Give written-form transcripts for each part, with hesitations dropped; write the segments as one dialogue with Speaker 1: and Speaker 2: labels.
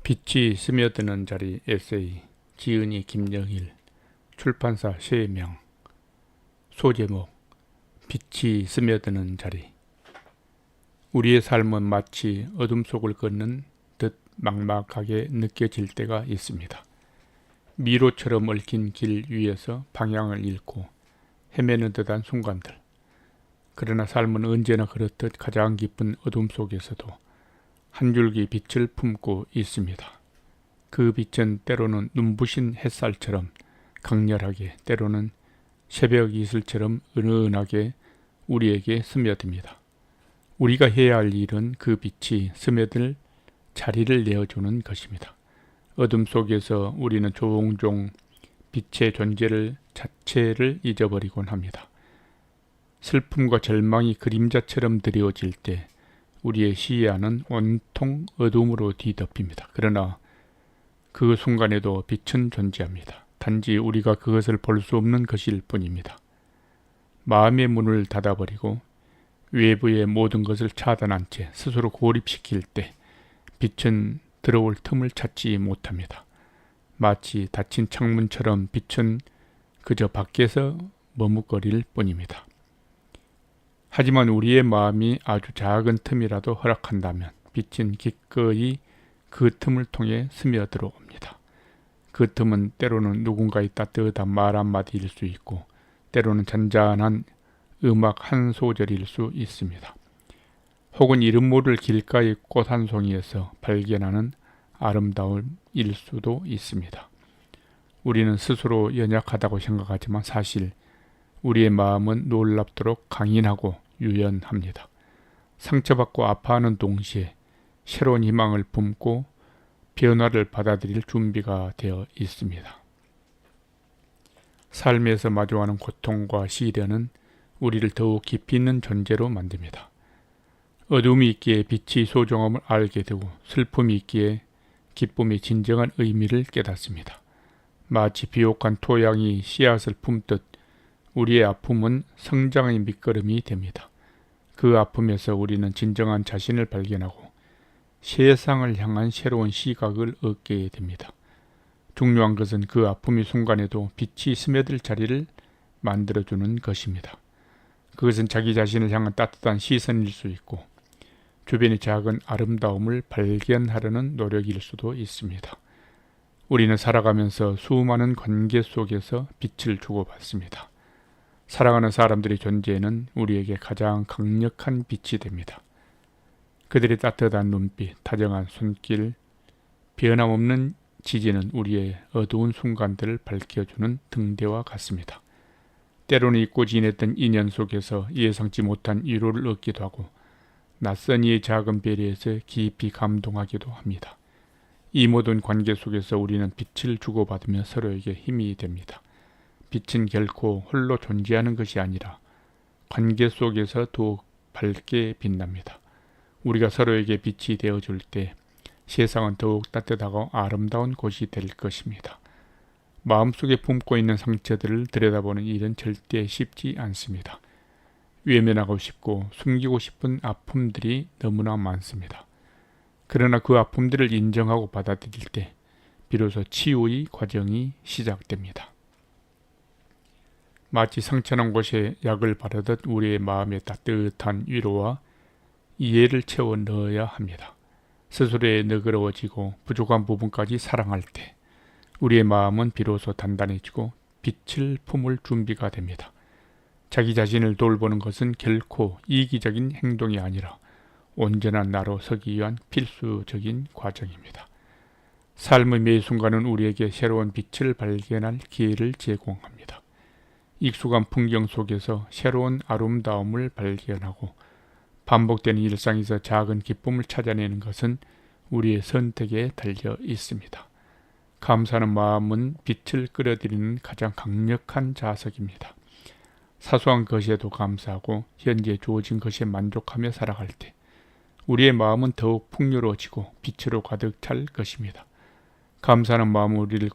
Speaker 1: 빛이 스며드는 자리 에세이 지은이 김영일 출판사 셰명 소제목 빛이 스며드는 자리. 우리의 삶은 마치 어둠 속을 걷는 듯 막막하게 느껴질 때가 있습니다. 미로처럼 얽힌 길 위에서 방향을 잃고 헤매는 듯한 순간들. 그러나 삶은 언제나 그렇듯 가장 깊은 어둠 속에서도 한 줄기 빛을 품고 있습니다. 그 빛은 때로는 눈부신 햇살처럼 강렬하게, 때로는 새벽 이슬처럼 은은하게 우리에게 스며듭니다. 우리가 해야 할 일은 그 빛이 스며들 자리를 내어주는 것입니다. 어둠 속에서 우리는 종종 빛의 존재 자체를 잊어버리곤 합니다. 슬픔과 절망이 그림자처럼 드리워질 때 우리의 시야는 온통 어둠으로 뒤덮입니다. 그러나 그 순간에도 빛은 존재합니다. 단지 우리가 그것을 볼 수 없는 것일 뿐입니다. 마음의 문을 닫아버리고 외부의 모든 것을 차단한 채 스스로 고립시킬 때 빛은 들어올 틈을 찾지 못합니다. 마치 닫힌 창문처럼 빛은 그저 밖에서 머뭇거릴 뿐입니다. 하지만 우리의 마음이 아주 작은 틈이라도 허락한다면 빛은 기꺼이 그 틈을 통해 스며들어옵니다. 그 틈은 때로는 누군가의 따뜻한 말 한마디일 수 있고, 때로는 잔잔한 음악 한 소절일 수 있습니다. 혹은 이름 모를 길가의 꽃 한 송이에서 발견하는 아름다움일 수도 있습니다. 우리는 스스로 연약하다고 생각하지만 사실 우리의 마음은 놀랍도록 강인하고 유연합니다. 상처받고 아파하는 동시에 새로운 희망을 품고 변화를 받아들일 준비가 되어 있습니다. 삶에서 마주하는 고통과 시련은 우리를 더욱 깊이 있는 존재로 만듭니다. 어둠이 있기에 빛의 소중함을 알게 되고, 슬픔이 있기에 기쁨의 진정한 의미를 깨닫습니다. 마치 비옥한 토양이 씨앗을 품듯 우리의 아픔은 성장의 밑거름이 됩니다. 그 아픔에서 우리는 진정한 자신을 발견하고 세상을 향한 새로운 시각을 얻게 됩니다. 중요한 것은 그 아픔의 순간에도 빛이 스며들 자리를 만들어주는 것입니다. 그것은 자기 자신을 향한 따뜻한 시선일 수 있고, 주변의 작은 아름다움을 발견하려는 노력일 수도 있습니다. 우리는 살아가면서 수많은 관계 속에서 빛을 주고받습니다. 사랑하는 사람들의 존재는 우리에게 가장 강력한 빛이 됩니다. 그들의 따뜻한 눈빛, 다정한 손길, 변함없는 지지는 우리의 어두운 순간들을 밝혀주는 등대와 같습니다. 때로는 잊고 지냈던 인연 속에서 예상치 못한 위로를 얻기도 하고, 낯선 이의 작은 배려에서 깊이 감동하기도 합니다. 이 모든 관계 속에서 우리는 빛을 주고받으며 서로에게 힘이 됩니다. 빛은 결코 홀로 존재하는 것이 아니라 관계 속에서 더욱 밝게 빛납니다. 우리가 서로에게 빛이 되어줄 때 세상은 더욱 따뜻하고 아름다운 곳이 될 것입니다. 마음속에 품고 있는 상처들을 들여다보는 일은 절대 쉽지 않습니다. 외면하고 싶고 숨기고 싶은 아픔들이 너무나 많습니다. 그러나 그 아픔들을 인정하고 받아들일 때 비로소 치유의 과정이 시작됩니다. 마치 상처난 곳에 약을 바르듯 우리의 마음에 따뜻한 위로와 이해를 채워 넣어야 합니다. 스스로의 너그러워지고 부족한 부분까지 사랑할 때 우리의 마음은 비로소 단단해지고 빛을 품을 준비가 됩니다. 자기 자신을 돌보는 것은 결코 이기적인 행동이 아니라 온전한 나로 서기 위한 필수적인 과정입니다. 삶의 매 순간은 우리에게 새로운 빛을 발견할 기회를 제공합니다. 익숙한 풍경 속에서 새로운 아름다움을 발견하고 반복되는 일상에서 작은 기쁨을 찾아내는 것은 우리의 선택에 달려 있습니다. 감사하는 마음은 빛을 끌어들이는 가장 강력한 자석입니다. 사소한 것에도 감사하고 현재 주어진 것에 만족하며 살아갈 때 우리의 마음은 더욱 풍요로워지고 빛으로 가득 찰 것입니다. 감사하는 마음은 우리를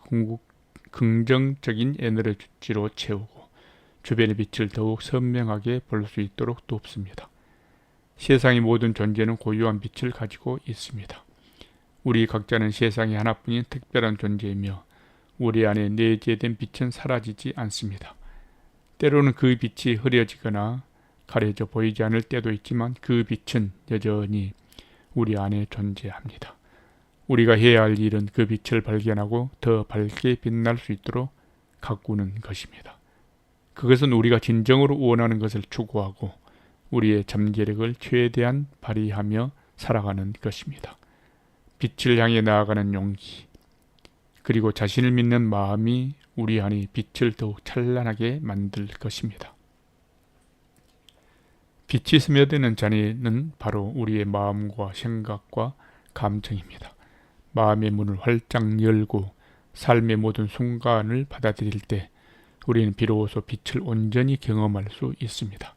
Speaker 1: 긍정적인 에너지로 채우고 주변의 빛을 더욱 선명하게 볼 수 있도록 돕습니다. 세상의 모든 존재는 고유한 빛을 가지고 있습니다. 우리 각자는 세상에 하나뿐인 특별한 존재이며 우리 안에 내재된 빛은 사라지지 않습니다. 때로는 그 빛이 흐려지거나 가려져 보이지 않을 때도 있지만 그 빛은 여전히 우리 안에 존재합니다. 우리가 해야 할 일은 그 빛을 발견하고 더 밝게 빛날 수 있도록 가꾸는 것입니다. 그것은 우리가 진정으로 원하는 것을 추구하고 우리의 잠재력을 최대한 발휘하며 살아가는 것입니다. 빛을 향해 나아가는 용기, 그리고 자신을 믿는 마음이 우리 안의 빛을 더욱 찬란하게 만들 것입니다. 빛이 스며드는 자리는 바로 우리의 마음과 생각과 감정입니다. 마음의 문을 활짝 열고 삶의 모든 순간을 받아들일 때 우리는 비로소 빛을 온전히 경험할 수 있습니다.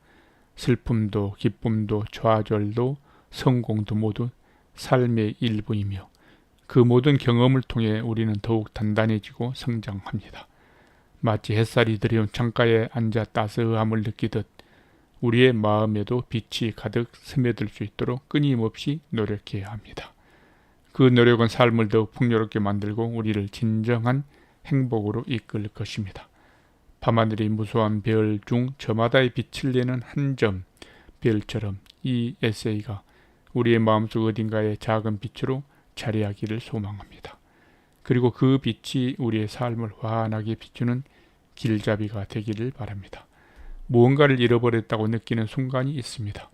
Speaker 1: 슬픔도 기쁨도 좌절도 성공도 모두 삶의 일부이며 그 모든 경험을 통해 우리는 더욱 단단해지고 성장합니다. 마치 햇살이 들여온 창가에 앉아 따스함을 느끼듯 우리의 마음에도 빛이 가득 스며들 수 있도록 끊임없이 노력해야 합니다. 그 노력은 삶을 더욱 풍요롭게 만들고 우리를 진정한 행복으로 이끌 것입니다. 밤하늘이 무수한 별 중 저마다의 빛을 내는 한 점 별처럼 이 에세이가 우리의 마음속 어딘가에 작은 빛으로 자리하기를 소망합니다. 그리고 그 빛이 우리의 삶을 환하게 비추는 길잡이가 되기를 바랍니다. 무언가를 잃어버렸다고 느끼는 순간이 있습니다.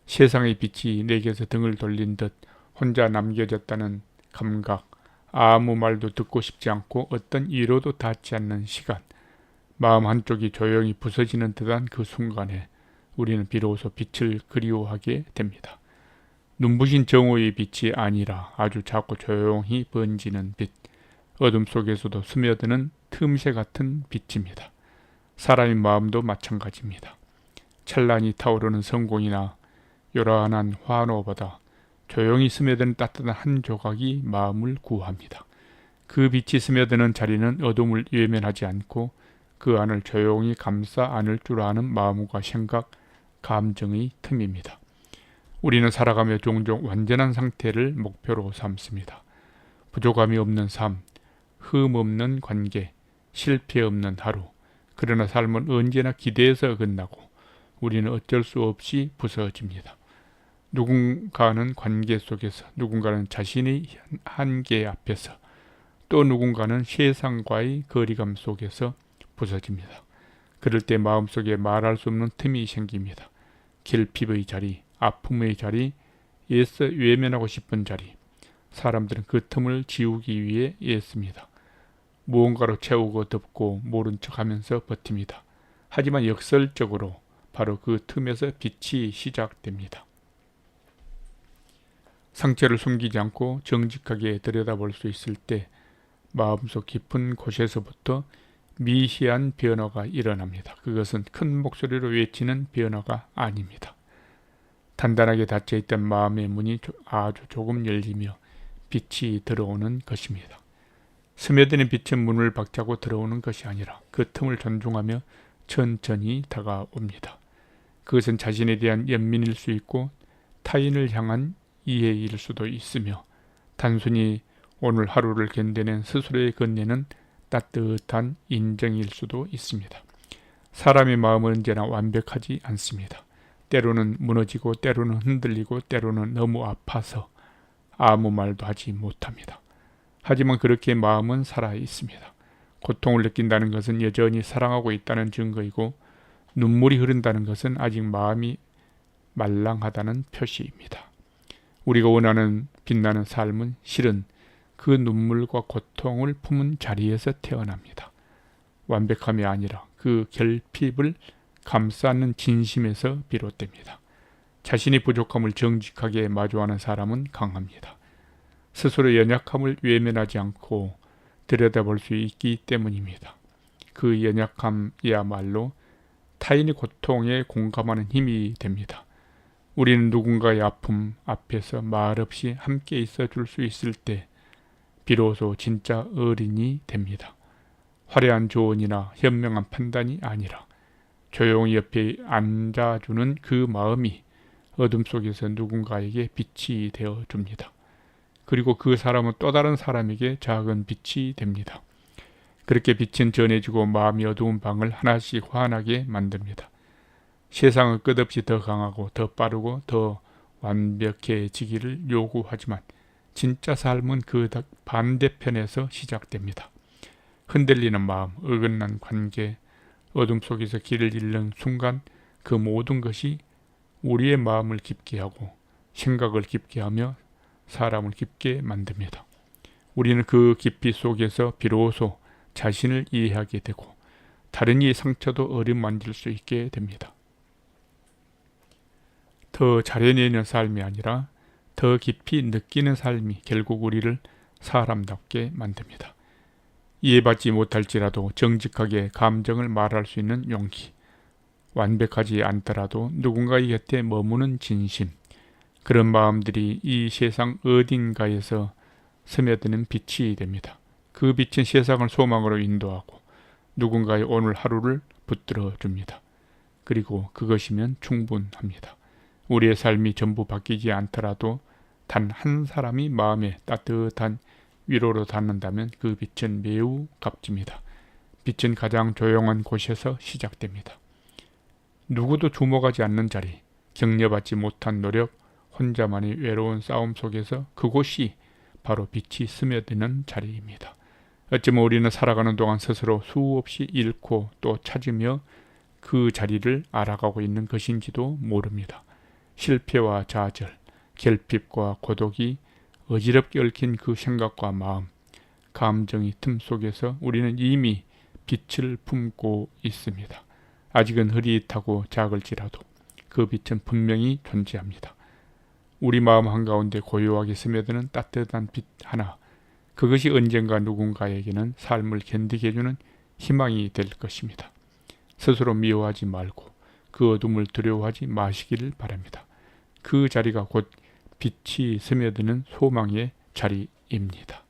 Speaker 1: 세상의 빛이 내게서 등을 돌린 듯 혼자 남겨졌다는 감각, 아무 말도 듣고 싶지 않고 어떤 위로도 닿지 않는 시간, 마음 한쪽이 조용히 부서지는 듯한 그 순간에 우리는 비로소 빛을 그리워하게 됩니다. 눈부신 정오의 빛이 아니라 아주 작고 조용히 번지는 빛, 어둠 속에서도 스며드는 틈새 같은 빛입니다. 사람의 마음도 마찬가지입니다. 찬란히 타오르는 성공이나 요란한 환호보다 조용히 스며드는 따뜻한 한 조각이 마음을 구합니다. 그 빛이 스며드는 자리는 어둠을 외면하지 않고 그 안을 조용히 감싸 안을 줄 아는 마음과 생각, 감정의 틈입니다. 우리는 살아가며 종종 완전한 상태를 목표로 삼습니다. 부족함이 없는 삶, 흠 없는 관계, 실패 없는 하루. 그러나 삶은 언제나 기대에서 끝나고 우리는 어쩔 수 없이 부서집니다. 누군가는 관계 속에서, 누군가는 자신의 한계 앞에서, 또 누군가는 세상과의 거리감 속에서 부서집니다. 그럴 때 마음속에 말할 수 없는 틈이 생깁니다. 결핍의 자리, 아픔의 자리, 애써 외면하고 싶은 자리. 사람들은 그 틈을 지우기 위해 애씁니다. 무언가로 채우고 덮고 모른 척하면서 버팁니다. 하지만 역설적으로 바로 그 틈에서 빛이 시작됩니다. 상처를 숨기지 않고 정직하게 들여다볼 수 있을 때 마음속 깊은 곳에서부터 미시한 변화가 일어납니다. 그것은 큰 목소리로 외치는 변화가 아닙니다. 단단하게 닫혀있던 마음의 문이 아주 조금 열리며 빛이 들어오는 것입니다. 스며드는 빛은 문을 박차고 들어오는 것이 아니라 그 틈을 존중하며 천천히 다가옵니다. 그것은 자신에 대한 연민일 수 있고 타인을 향한 이해일 수도 있으며 단순히 오늘 하루를 견뎌낸 스스로의 건네는 따뜻한 인정일 수도 있습니다. 사람의 마음은 언제나 완벽하지 않습니다. 때로는 무너지고 때로는 흔들리고 때로는 너무 아파서 아무 말도 하지 못합니다. 하지만 그렇게 마음은 살아 있습니다. 고통을 느낀다는 것은 여전히 사랑하고 있다는 증거이고 눈물이 흐른다는 것은 아직 마음이 말랑하다는 표시입니다. 우리가 원하는 빛나는 삶은 실은 그 눈물과 고통을 품은 자리에서 태어납니다. 완벽함이 아니라 그 결핍을 감싸는 진심에서 비롯됩니다. 자신의 부족함을 정직하게 마주하는 사람은 강합니다. 스스로 연약함을 외면하지 않고 들여다볼 수 있기 때문입니다. 그 연약함이야말로 타인의 고통에 공감하는 힘이 됩니다. 우리는 누군가의 아픔 앞에서 말없이 함께 있어 줄 수 있을 때 비로소 진짜 어린이 됩니다. 화려한 조언이나 현명한 판단이 아니라 조용히 옆에 앉아주는 그 마음이 어둠 속에서 누군가에게 빛이 되어줍니다. 그리고 그 사람은 또 다른 사람에게 작은 빛이 됩니다. 그렇게 빛은 전해지고 마음이 어두운 방을 하나씩 환하게 만듭니다. 세상은 끝없이 더 강하고 더 빠르고 더 완벽해지기를 요구하지만 진짜 삶은 그 반대편에서 시작됩니다. 흔들리는 마음, 어긋난 관계, 어둠 속에서 길을 잃는 순간 그 모든 것이 우리의 마음을 깊게 하고 생각을 깊게 하며 사람을 깊게 만듭니다. 우리는 그 깊이 속에서 비로소 자신을 이해하게 되고 다른 이의 상처도 어루만질 수 있게 됩니다. 더 잘해내는 삶이 아니라 더 깊이 느끼는 삶이 결국 우리를 사람답게 만듭니다. 이해받지 못할지라도 정직하게 감정을 말할 수 있는 용기, 완벽하지 않더라도 누군가의 곁에 머무는 진심, 그런 마음들이 이 세상 어딘가에서 스며드는 빛이 됩니다. 그 빛은 세상을 소망으로 인도하고 누군가의 오늘 하루를 붙들어 줍니다. 그리고 그것이면 충분합니다. 우리의 삶이 전부 바뀌지 않더라도 단 한 사람이 마음에 따뜻한 위로로 닿는다면 그 빛은 매우 값집니다. 빛은 가장 조용한 곳에서 시작됩니다. 누구도 주목하지 않는 자리, 격려받지 못한 노력, 혼자만의 외로운 싸움 속에서 그곳이 바로 빛이 스며드는 자리입니다. 어쩌면 우리는 살아가는 동안 스스로 수없이 잃고 또 찾으며 그 자리를 알아가고 있는 것인지도 모릅니다. 실패와 좌절, 결핍과 고독이 어지럽게 얽힌 그 생각과 마음, 감정의 틈 속에서 우리는 이미 빛을 품고 있습니다. 아직은 흐릿하고 작을지라도 그 빛은 분명히 존재합니다. 우리 마음 한가운데 고요하게 스며드는 따뜻한 빛 하나, 그것이 언젠가 누군가에게는 삶을 견디게 해주는 희망이 될 것입니다. 스스로 미워하지 말고 그 어둠을 두려워하지 마시기를 바랍니다. 그 자리가 곧 빛이 스며드는 소망의 자리입니다.